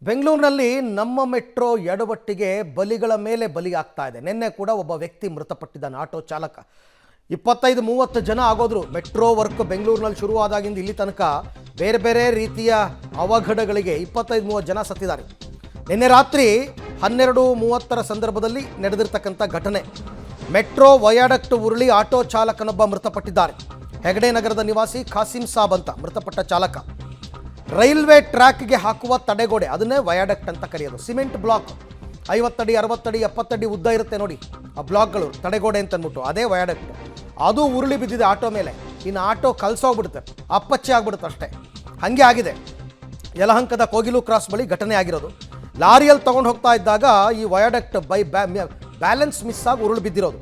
ಬೆಂಗಳೂರಿನಲ್ಲಿ ನಮ್ಮ ಮೆಟ್ರೋ ಎಡವಟ್ಟಿಗೆ ಬಲಿಗಳ ಮೇಲೆ ಬಲಿಯಾಗ್ತಾ ಇದೆ. ನಿನ್ನೆ ಕೂಡ ಒಬ್ಬ ವ್ಯಕ್ತಿ ಮೃತಪಟ್ಟಿದ್ದಾನೆ, ಆಟೋ ಚಾಲಕ. 25-30 ಜನ ಆಗೋದ್ರು. ಮೆಟ್ರೋ ವರ್ಕ್ ಬೆಂಗಳೂರಿನಲ್ಲಿ ಶುರುವಾದಾಗಿಂದ ಇಲ್ಲಿ ತನಕ ಬೇರೆ ಬೇರೆ ರೀತಿಯ ಅವಘಡಗಳಿಗೆ 25-30 ಜನ ಸತ್ತಿದ್ದಾರೆ. ನಿನ್ನೆ ರಾತ್ರಿ 12:30 ಸಂದರ್ಭದಲ್ಲಿ ನಡೆದಿರ್ತಕ್ಕಂಥ ಘಟನೆ. ಮೆಟ್ರೋ ವಯಾಡಕ್ಟ್ ಉರುಳಿ ಆಟೋ ಚಾಲಕನೊಬ್ಬ ಮೃತಪಟ್ಟಿದ್ದಾರೆ. ಹೆಗಡೆ ನಗರದ ನಿವಾಸಿ ಖಾಸಿಂ ಸಾಬ್ ಅಂತ ಮೃತಪಟ್ಟ ಚಾಲಕ. ರೈಲ್ವೆ ಟ್ರ್ಯಾಕ್ಗೆ ಹಾಕುವ ತಡೆಗೋಡೆ, ಅದನ್ನೇ ವಯಾಡಕ್ಟ್ ಅಂತ ಕರೆಯೋದು. ಸಿಮೆಂಟ್ ಬ್ಲಾಕ್ 50 ಅಡಿ 60 ಅಡಿ 70 ಅಡಿ ಉದ್ದ ಇರುತ್ತೆ ನೋಡಿ, ಆ ಬ್ಲಾಕ್ಗಳು ತಡೆಗೋಡೆ ಅಂತ ಅಂದ್ಬಿಟ್ಟು ಅದೇ ವಯಾಡಕ್ಟ್. ಅದು ಉರುಳಿ ಬಿದ್ದಿದೆ ಆಟೋ ಮೇಲೆ. ಇನ್ನು ಆಟೋ ಕಲ್ಸೋಗ್ಬಿಡುತ್ತೆ, ಅಪ್ಪಚ್ಚೆ ಆಗ್ಬಿಡುತ್ತೆ ಅಷ್ಟೇ. ಹಾಗೆ ಆಗಿದೆ. ಯಲಹಂಕದ ಕೋಗಿಲು ಕ್ರಾಸ್ ಬಳಿ ಘಟನೆ ಆಗಿರೋದು. ಲಾರಿಯಲ್ಲಿ ತೊಗೊಂಡು ಹೋಗ್ತಾ ಇದ್ದಾಗ ಈ ವಯಾಡಕ್ಟ್ ಬ್ಯಾಲೆನ್ಸ್ ಮಿಸ್ ಆಗಿ ಉರುಳು ಬಿದ್ದಿರೋದು.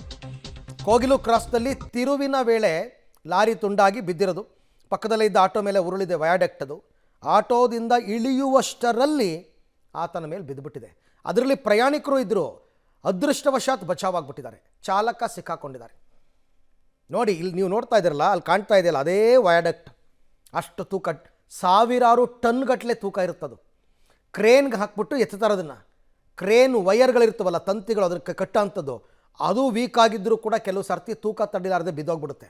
ಕೋಗಿಲು ಕ್ರಾಸ್ದಲ್ಲಿ ತಿರುವಿನ ವೇಳೆ ಲಾರಿ ತುಂಡಾಗಿ ಬಿದ್ದಿರೋದು. ಪಕ್ಕದಲ್ಲೇ ಇದ್ದ ಆಟೋ ಮೇಲೆ ಉರುಳಿದೆ ವಯಾಡಕ್ಟ್. ಅದು ಆಟೋದಿಂದ ಇಳಿಯುವಷ್ಟರಲ್ಲಿ ಆತನ ಮೇಲೆ ಬಿದ್ದುಬಿಟ್ಟಿದೆ. ಅದರಲ್ಲಿ ಪ್ರಯಾಣಿಕರು ಇದ್ದರು. ಅದೃಷ್ಟವಶಾತ್ ಬಚಾವಾಗ್ಬಿಟ್ಟಿದ್ದಾರೆ. ಚಾಲಕ ಸಿಕ್ಕಾಕೊಂಡಿದ್ದಾರೆ. ನೋಡಿ, ಇಲ್ಲಿ ನೀವು ನೋಡ್ತಾ ಇದ್ದೀರಲ್ಲ, ಅಲ್ಲಿ ಕಾಣ್ತಾ ಇದೆಯಲ್ಲ, ಅದೇ ವಯಾಡಕ್ಟ್. ಅಷ್ಟು ತೂಕ, ಸಾವಿರಾರು ಟನ್ ಗಟ್ಟಲೆ ತೂಕ ಇರುತ್ತದು. ಕ್ರೇನ್ಗೆ ಹಾಕ್ಬಿಟ್ಟು ಎತ್ತುತ್ತಾರೆ ಅದನ್ನು. ಕ್ರೇನ್ ವಯರ್ಗಳಿರ್ತವಲ್ಲ, ತಂತಿಗಳು, ಅದಕ್ಕೆ ಕಟ್ಟೋಂಥದ್ದು, ಅದು ವೀಕ್ ಆಗಿದ್ದರೂ ಕೂಡ ಕೆಲವು ಸರ್ತಿ ತೂಕ ತಡಿಲಾರದೆ ಬಿದ್ದೋಗ್ಬಿಡುತ್ತೆ.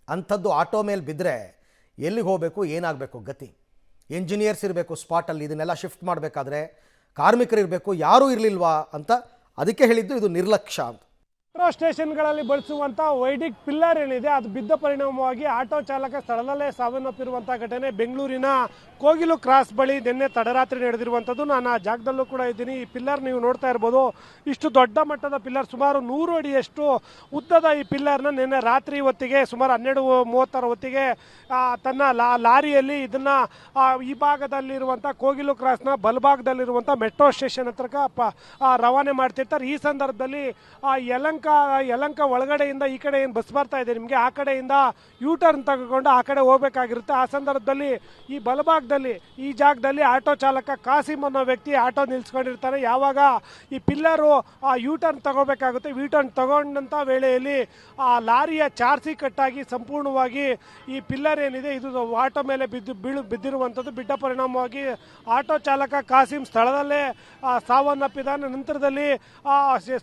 ಅಂಥದ್ದು ಆಟೋ ಮೇಲೆ ಬಿದ್ದರೆ ಎಲ್ಲಿಗೆ ಹೋಗಬೇಕು, ಏನಾಗಬೇಕು ಗತಿ? ಇಂಜಿನಿಯರ್ಸ್ ಇರಬೇಕು ಸ್ಪಾಟಲ್ಲಿ, ಇದನ್ನೆಲ್ಲ ಶಿಫ್ಟ್ ಮಾಡಬೇಕಾದ್ರೆ ಕಾರ್ಮಿಕರು ಇರಬೇಕು, ಯಾರೂ ಇರಲಿಲ್ವಾ ಅಂತ. ಅದಕ್ಕೆ ಹೇಳಿದ್ದು ಇದು ನಿರ್ಲಕ್ಷ್ಯ ಅಂತ. ಮೆಟ್ರೋ ಸ್ಟೇಷನ್ಗಳಲ್ಲಿ ಬಳಸುವಂಥ ವೈಡಿಕ್ ಪಿಲ್ಲರ್ ಏನಿದೆ ಅದು ಬಿದ್ದ ಪರಿಣಾಮವಾಗಿ ಆಟೋ ಚಾಲಕ ಸ್ಥಳದಲ್ಲೇ ಸಾವನ್ನಪ್ಪಿರುವಂಥ ಘಟನೆ ಬೆಂಗಳೂರಿನ ಕೋಗಿಲು ಕ್ರಾಸ್ ಬಳಿ ನಿನ್ನೆ ತಡರಾತ್ರಿ ನಡೆದಿರುವಂಥದ್ದು. ನಾನು ಆ ಜಾಗದಲ್ಲೂ ಕೂಡ ಇದ್ದೀನಿ. ಈ ಪಿಲ್ಲರ್ ನೀವು ನೋಡ್ತಾ ಇರ್ಬೋದು. ಇಷ್ಟು ದೊಡ್ಡ ಮಟ್ಟದ ಪಿಲ್ಲರ್, ಸುಮಾರು 100 ಅಡಿಯಷ್ಟು ಉದ್ದದ ಈ ಪಿಲ್ಲರ್ನ ನಿನ್ನೆ ರಾತ್ರಿ ಹೊತ್ತಿಗೆ ಸುಮಾರು 12:30 ಹೊತ್ತಿಗೆ ತನ್ನ ಲಾರಿಯಲ್ಲಿ ಇದನ್ನು ಈ ಭಾಗದಲ್ಲಿರುವಂಥ ಕೋಗಿಲು ಕ್ರಾಸ್ನ ಬಲಭಾಗದಲ್ಲಿರುವಂಥ ಮೆಟ್ರೋ ಸ್ಟೇಷನ್ ಹತ್ರಕ್ಕೆ ರವಾನೆ ಮಾಡ್ತಿರ್ತಾರೆ. ಈ ಸಂದರ್ಭದಲ್ಲಿ ಯಲಂಕ ಒಳಗಡೆಯಿಂದ ಈ ಕಡೆ ಏನು ಬಸ್ ಬರ್ತಾ ಇದೆ ನಿಮಗೆ, ಆ ಕಡೆಯಿಂದ ಯೂ ಟರ್ನ್ ತೆಗೆದುಕೊಂಡು ಆ ಕಡೆ ಹೋಗಬೇಕಾಗಿರುತ್ತೆ. ಆ ಸಂದರ್ಭದಲ್ಲಿ ಈ ಬಲಭಾಗದಲ್ಲಿ ಈ ಜಾಗದಲ್ಲಿ ಆಟೋ ಚಾಲಕ ಕಾಸಿಂ ಅನ್ನೋ ವ್ಯಕ್ತಿ ಆಟೋ ನಿಲ್ಸ್ಕೊಂಡಿರ್ತಾನೆ. ಯಾವಾಗ ಈ ಪಿಲ್ಲರು ಯೂ ಟರ್ನ್ ತಗೋಬೇಕಾಗುತ್ತೆ, ಯೂ ಟರ್ನ್ ತಗೊಂಡಂಥ ವೇಳೆಯಲ್ಲಿ ಆ ಲಾರಿಯ ಚಾರ್ಸಿ ಕಟ್ಟಾಗಿ ಸಂಪೂರ್ಣವಾಗಿ ಈ ಪಿಲ್ಲರ್ ಏನಿದೆ ಇದು ಆಟೋ ಮೇಲೆ ಬಿದ್ದಿರುವಂಥದ್ದು. ಬಿದ್ದ ಪರಿಣಾಮವಾಗಿ ಆಟೋ ಚಾಲಕ ಕಾಸಿಂ ಸ್ಥಳದಲ್ಲೇ ಸಾವನ್ನಪ್ಪಿದ್ದಾನೆ. ನಂತರದಲ್ಲಿ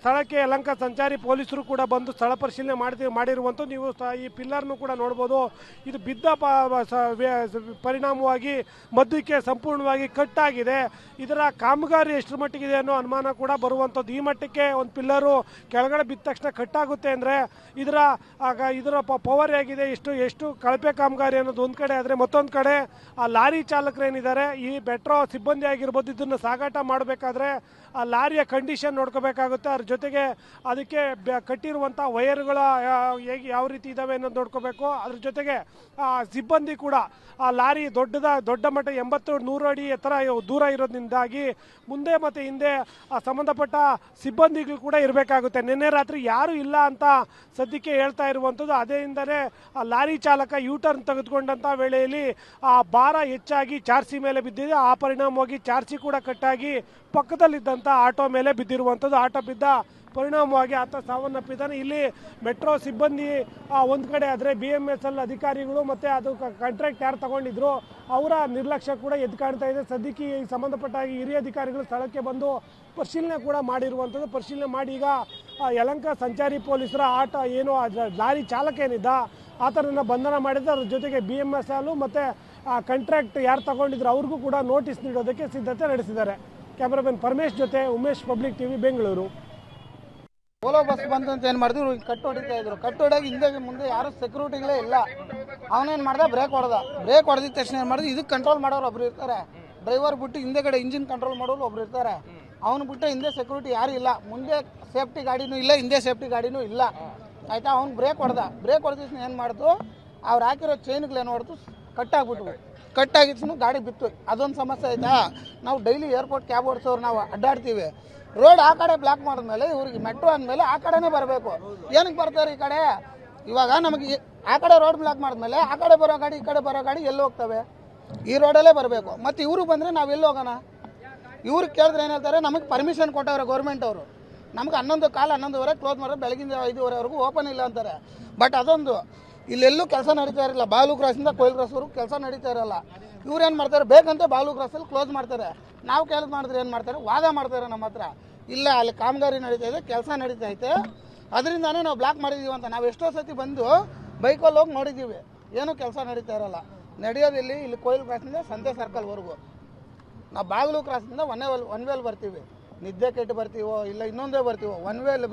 ಸ್ಥಳಕ್ಕೆ ಯಲಂಕ ಸಂಚಾರಿ ಪೊಲೀಸರು ಕೂಡ ಬಂದು ಸ್ಥಳ ಪರಿಶೀಲನೆ ಮಾಡಿರುವಂಥದ್ದು. ನೀವು ಈ ಪಿಲ್ಲರ್ನು ಕೂಡ ನೋಡ್ಬೋದು. ಇದು ಬಿದ್ದ ಪರಿಣಾಮವಾಗಿ ಮಧ್ಯಕ್ಕೆ ಸಂಪೂರ್ಣವಾಗಿ ಕಟ್ಟಾಗಿದೆ. ಇದರ ಕಾಮಗಾರಿ ಎಷ್ಟರ ಮಟ್ಟಿಗಿದೆ ಅನ್ನೋ ಅನುಮಾನ ಕೂಡ ಬರುವಂಥದ್ದು. ಈ ಮಟ್ಟಕ್ಕೆ ಒಂದು ಪಿಲ್ಲರು ಕೆಳಗಡೆ ಬಿದ್ದ ತಕ್ಷಣ ಕಟ್ಟಾಗುತ್ತೆ ಅಂದರೆ ಇದರ ಪವರ್ ಹೇಗಿದೆ, ಎಷ್ಟು ಕಳಪೆ ಕಾಮಗಾರಿ ಅನ್ನೋದು ಒಂದು ಕಡೆ ಆದರೆ, ಮತ್ತೊಂದು ಕಡೆ ಆ ಲಾರಿ ಚಾಲಕರೇನಿದ್ದಾರೆ, ಈ ಮೆಟ್ರೋ ಸಿಬ್ಬಂದಿ ಆಗಿರ್ಬೋದು, ಇದನ್ನು ಸಾಗಾಟ ಮಾಡಬೇಕಾದ್ರೆ ಆ ಲಾರಿಯ ಕಂಡೀಷನ್ ನೋಡ್ಕೋಬೇಕಾಗುತ್ತೆ. ಅದ್ರ ಜೊತೆಗೆ ಅದಕ್ಕೆ ಕಟ್ಟಿರುವಂಥ ವಯರ್ಗಳ ಯಾವ ರೀತಿ ಇದ್ದಾವೆ ಅನ್ನೋದು ನೋಡ್ಕೋಬೇಕು. ಅದ್ರ ಜೊತೆಗೆ ಸಿಬ್ಬಂದಿ ಕೂಡ ಆ ಲಾರಿ ದೊಡ್ಡ ಮಟ್ಟ 80-100 ಅಡಿ ಎತ್ತರ ದೂರ ಇರೋದ್ರಿಂದಾಗಿ ಮುಂದೆ ಮತ್ತು ಹಿಂದೆ ಸಂಬಂಧಪಟ್ಟ ಸಿಬ್ಬಂದಿಗಳು ಕೂಡ ಇರಬೇಕಾಗುತ್ತೆ. ನಿನ್ನೆ ರಾತ್ರಿ ಯಾರೂ ಇಲ್ಲ ಅಂತ ಸದ್ಯಕ್ಕೆ ಹೇಳ್ತಾ ಇರುವಂಥದ್ದು. ಅದರಿಂದಲೇ ಆ ಲಾರಿ ಚಾಲಕ ಯೂ ಟರ್ನ್ ತೆಗೆದುಕೊಂಡಂಥ ವೇಳೆಯಲ್ಲಿ ಆ ಭಾರ ಹೆಚ್ಚಾಗಿ ಚಾರ್ಸಿ ಮೇಲೆ ಬಿದ್ದಿದೆ. ಆ ಪರಿಣಾಮವಾಗಿ ಚಾರ್ಸಿ ಕೂಡ ಕಟ್ಟಾಗಿ ಪಕ್ಕದಲ್ಲಿದ್ದಂಥ ಆಟೋ ಮೇಲೆ ಬಿದ್ದಿರುವಂಥದ್ದು. ಆಟೋ ಬಿದ್ದ ಪರಿಣಾಮವಾಗಿ ಆತ ಸಾವನ್ನಪ್ಪಿದ್ದಾನೆ. ಇಲ್ಲಿ ಮೆಟ್ರೋ ಸಿಬ್ಬಂದಿ ಒಂದು ಕಡೆ ಆದರೆ, BMSL ಅಧಿಕಾರಿಗಳು ಮತ್ತು ಅದು ಕಾಂಟ್ರಾಕ್ಟ್ ಯಾರು ತಗೊಂಡಿದ್ರು ಅವರ ನಿರ್ಲಕ್ಷ್ಯ ಕೂಡ ಎದ್ದು ಕಾಣ್ತಾ ಇದೆ. ಸದ್ಯಕ್ಕೆ ಈ ಸಂಬಂಧಪಟ್ಟ ಹಿರಿಯ ಅಧಿಕಾರಿಗಳು ಸ್ಥಳಕ್ಕೆ ಬಂದು ಪರಿಶೀಲನೆ ಕೂಡ ಮಾಡಿರುವಂಥದ್ದು. ಪರಿಶೀಲನೆ ಮಾಡಿ ಈಗ ಯಲಂಕ ಸಂಚಾರಿ ಪೊಲೀಸರ ಲಾರಿ ಚಾಲಕ ಏನಿದ್ದ ಆತನನ್ನು ಬಂಧನ ಮಾಡಿದ್ದು. ಅದ್ರ ಜೊತೆಗೆ BMSL ಮತ್ತು ಕಾಂಟ್ರಾಕ್ಟ್ ಯಾರು ತಗೊಂಡಿದ್ರು ಅವ್ರಿಗೂ ಕೂಡ ನೋಟಿಸ್ ನೀಡೋದಕ್ಕೆ ಸಿದ್ಧತೆ ನಡೆಸಿದ್ದಾರೆ. ಕ್ಯಾಮ್ರಾಮನ್ ಪರಮೇಶ್ ಜೊತೆ Umesh, public TV, Bengaluru. Ola bus ಬಂತು ಅಂತ ಏನು ಮಾಡಿದ್ರು, ಕಟ್ಟು ಹೊಡಿತಾ ಇದ್ರು. ಕಟ್ಟು ಹೊಡಿಯಾಗಿ ಹಿಂದೆ ಮುಂದೆ ಯಾರು ಸೆಕ್ಯೂರಿಟಿಗಳೇ ಇಲ್ಲ. ಅವನೇನು ಮಾಡ್ದ, ಬ್ರೇಕ್ ಹೊಡೆದಿದ್ದ ತಕ್ಷಣ ಏನು ಮಾಡಿದ್ರು, ಇದಕ್ಕೆ ಕಂಟ್ರೋಲ್ ಮಾಡೋರು ಒಬ್ರು ಇರ್ತಾರೆ. ಡ್ರೈವರ್ ಬಿಟ್ಟು ಹಿಂದೆ ಕಡೆ ಇಂಜಿನ್ ಕಂಟ್ರೋಲ್ ಮಾಡೋರು ಒಬ್ರು ಇರ್ತಾರೆ. ಅವನು ಬಿಟ್ಟು ಹಿಂದೆ ಸೆಕ್ಯೂರಿಟಿ ಯಾರು ಇಲ್ಲ. ಮುಂದೆ ಸೇಫ್ಟಿ ಗಾಡಿನೂ ಇಲ್ಲ, ಹಿಂದೆ ಸೇಫ್ಟಿ ಗಾಡಿನೂ ಇಲ್ಲ. ಆಯಿತಾ, ಅವ್ನು ಬ್ರೇಕ್ ಹೊಡೆದ ತಕ್ಷಣ ಏನು ಮಾಡಿದ್ರು, ಅವ್ರು ಹಾಕಿರೋ ಚೈನ್ಗಳೇನು ಹೊಡೆದು ಕಟ್ಟಾಗಿತ್ತು, ಗಾಡಿ ಬಿತ್ತು. ಅದೊಂದು ಸಮಸ್ಯೆ ಆಯಿತಾ. ನಾವು ಡೈಲಿ ಏರ್ಪೋರ್ಟ್ ಕ್ಯಾಬ್ ಓಡಿಸೋರು ನಾವು ಅಡ್ಡಾಡ್ತೀವಿ. ರೋಡ್ ಆ ಕಡೆ ಬ್ಲಾಕ್ ಮಾಡಿದ್ಮೇಲೆ ಇವ್ರಿಗೆ ಮೆಟ್ರೋ ಅಂದಮೇಲೆ ಆ ಕಡೆನೇ ಬರಬೇಕು. ಏನಕ್ಕೆ ಬರ್ತಾರೆ ಈ ಕಡೆ? ಇವಾಗ ನಮಗೆ ಆ ಕಡೆ ರೋಡ್ ಬ್ಲಾಕ್ ಮಾಡಿದ್ಮೇಲೆ ಆ ಕಡೆ ಬರೋ ಗಾಡಿ ಈ ಕಡೆ ಬರೋ ಗಾಡಿ ಎಲ್ಲಿ ಹೋಗ್ತವೆ? ಈ ರೋಡಲ್ಲೇ ಬರಬೇಕು. ಮತ್ತು ಇವರು ಬಂದರೆ ನಾವು ಎಲ್ಲಿ ಹೋಗೋಣ? ಇವ್ರಿಗೆ ಕೇಳಿದ್ರೆ ಏನು ಹೇಳ್ತಾರೆ, ನಮಗೆ ಪರ್ಮಿಷನ್ ಕೊಟ್ಟವ್ರೆ ಗೌರ್ಮೆಂಟ್ ಅವರು. ನಮ್ಗೆ 11:15 11:30 ಕ್ಲೋಸ್ ಮಾಡಿದ್ರೆ ಬೆಳಗಿನ 5:30ವರೆಗೂ ಓಪನ್ ಇಲ್ಲ ಅಂತಾರೆ. ಬಟ್ ಅದೊಂದು ಇಲ್ಲೆಲ್ಲೂ ಕೆಲಸ ನಡೀತಾ ಇರಲ್ಲ. ಬಾಲು ಕ್ರಾಸಿಂದ ಕೊಯ್ಲು ಕ್ರಾಸ್ವರೆಗೂ ಕೆಲಸ ನಡೀತಾ ಇರಲ್ಲ. ಇವ್ರು ಏನು ಮಾಡ್ತಾರೆ, ಬೇಕಂತ ಬಾಲು ಕ್ರಾಸಲ್ಲಿ ಕ್ಲೋಸ್ ಮಾಡ್ತಾರೆ. ನಾವು ಕೆಲಸ ಮಾಡಿದ್ರೆ ಏನು ಮಾಡ್ತಾರೆ, ವಾದ ಮಾಡ್ತಾರೆ ನಮ್ಮ ಹತ್ರ. ಇಲ್ಲ ಅಲ್ಲಿ ಕಾಮಗಾರಿ ನಡೀತಾ ಇದೆ, ಕೆಲಸ ನಡೀತಾ ಐತೆ, ಅದರಿಂದಾನೇ ನಾವು ಬ್ಲಾಕ್ ಮಾಡಿದ್ದೀವಿ ಅಂತ. ನಾವು ಎಷ್ಟೋ ಸತಿ ಬಂದು ಬೈಕಲ್ಲಿ ಹೋಗಿ ನೋಡಿದ್ದೀವಿ, ಏನೂ ಕೆಲಸ ನಡೀತಾ ಇರಲ್ಲ. ನಡೆಯೋದಿಲ್ಲಿ ಇಲ್ಲಿ ಕೊಯ್ಲು ಕ್ರಾಸಿಂದ ಸಂತೆ ಸರ್ಕಲ್ವರೆಗೂ. ನಾವು ಬಾಗಿಲು ಕ್ರಾಸಿಂದ ಒನ್ ವೇಲ್ ಬರ್ತೀವಿ. ನಿದ್ದೆ ಕೆಟ್ಟು ಬರ್ತೀವೋ ಇಲ್ಲ ಇನ್ನೊಂದೇ ಬರ್ತೀವೋ, ಒನ್ ವೇಲ್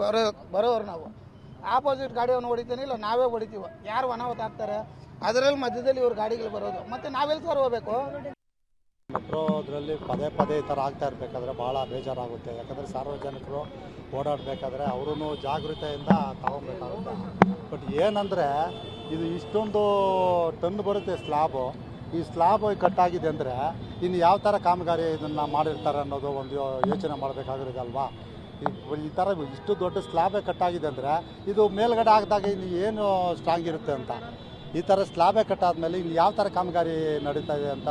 ಬರೋರು ನಾವು. ಆಪೋಸಿಟ್ ಗಾಡಿಯನ್ನು ಹೊಡಿತೀನಿ, ಇಲ್ಲ ನಾವೇ ಹೊಡಿತೀವೋ, ಯಾರು ಅನಾಹುತ ಆಗ್ತಾರೆ. ಅದರಲ್ಲಿ ಮಧ್ಯದಲ್ಲಿ ಇವ್ರ ಗಾಡಿಗಳು ಬರೋದು. ಮತ್ತು ನಾವೆಲ್ಲಿ ಸರ್ ಹೋಗ್ಬೇಕು? ಮೆಟ್ರೋದ್ರಲ್ಲಿ ಪದೇ ಪದೇ ಈ ಥರ ಆಗ್ತಾ ಇರಬೇಕಾದ್ರೆ ಭಾಳ ಬೇಜಾರಾಗುತ್ತೆ. ಯಾಕಂದರೆ ಸಾರ್ವಜನಿಕರು ಓಡಾಡಬೇಕಾದ್ರೆ ಅವರೂ ಜಾಗೃತೆಯಿಂದ ತಗೊಬೇಕಾಗುತ್ತೆ. ಬಟ್ ಏನಂದರೆ ಇದು ಇಷ್ಟೊಂದು ಟನ್ ಬರುತ್ತೆ ಸ್ಲ್ಯಾಬು. ಈ ಸ್ಲ್ಯಾಬ್ ಕಟ್ಟಾಗಿದೆ ಅಂದರೆ ಇನ್ನು ಯಾವ ಥರ ಕಾಮಗಾರಿ ಇದನ್ನು ಮಾಡಿರ್ತಾರೆ ಅನ್ನೋದು ಒಂದು ಯೋಚನೆ ಮಾಡಬೇಕಾಗಿರೋದು ಅಲ್ವಾ. ಈ ಥರ ಇಷ್ಟು ದೊಡ್ಡ ಸ್ಲ್ಯಾಬೇ ಕಟ್ಟಾಗಿದೆ ಅಂದರೆ ಇದು ಮೇಲ್ಗಡೆ ಹಾಕಿದಾಗ ಇನ್ನು ಏನು ಸ್ಟ್ರಾಂಗ್ ಇರುತ್ತೆ ಅಂತ. ಈ ಥರ ಸ್ಲ್ಯಾಬೇ ಕಟ್ಟಾದ್ಮೇಲೆ ಇನ್ನು ಯಾವ ಥರ ಕಾಮಗಾರಿ ನಡೀತಾ ಇದೆ ಅಂತ